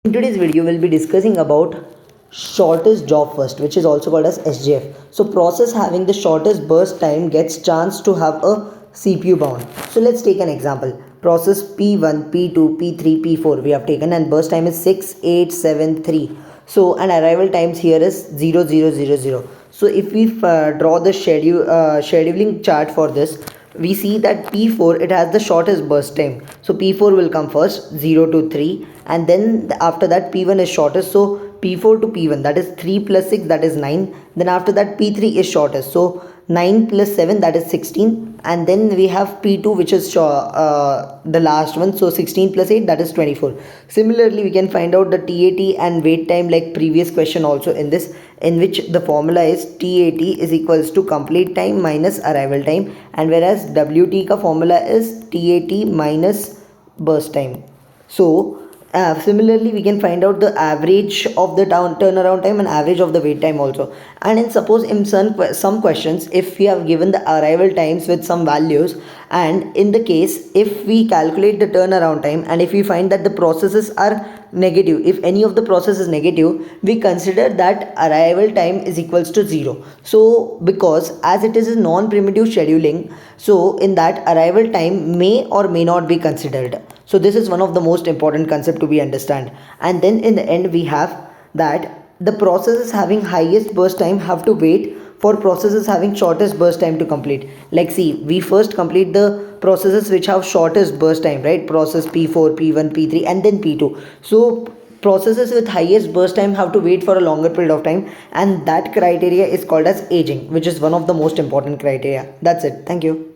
In today's video, we'll be discussing about shortest job first, which is also called as SJF. So process having the shortest burst time gets chance to have a CPU bound. So let's take an example. Process P1, P2, P3, P4 we have taken, and burst time is 6, 8, 7, 3. So and arrival times here is 0, 0, 0, 0. So if we draw the scheduling chart for this, we see that P4 it has the shortest burst time. So P4 will come first, 0 to 3, and then after that P1 is shortest. So P4 to P1, that is 3 plus 6, that is 9. Then after that P3 is shortest. So 9 plus 7, that is 16, and then we have P2, which is the last one. So 16 plus 8, that is 24. Similarly, we can find out the TAT and wait time like previous question also in this, in which the formula is TAT is equals to complete time minus arrival time, and whereas WT ka formula is TAT minus burst time. So similarly, we can find out the average of the turnaround time and average of the wait time also. And in suppose in some questions, if we have given the arrival times with some values, and in the case if we calculate the turnaround time, and if we find that the processes are negative, if any of the process is negative, we consider that arrival time is equals to 0. So because as it is a non-primitive scheduling, so in that arrival time may or may not be considered. So this is one of the most important concept to be understand. And then in the end we have that the processes having highest burst time have to wait for processes having shortest burst time to complete. Like see, we first complete the processes which have shortest burst time, right? Process P4, P1, P3 and then P2. So processes with highest burst time have to wait for a longer period of time, and that criteria is called as aging, which is one of the most important criteria. That's it. Thank you.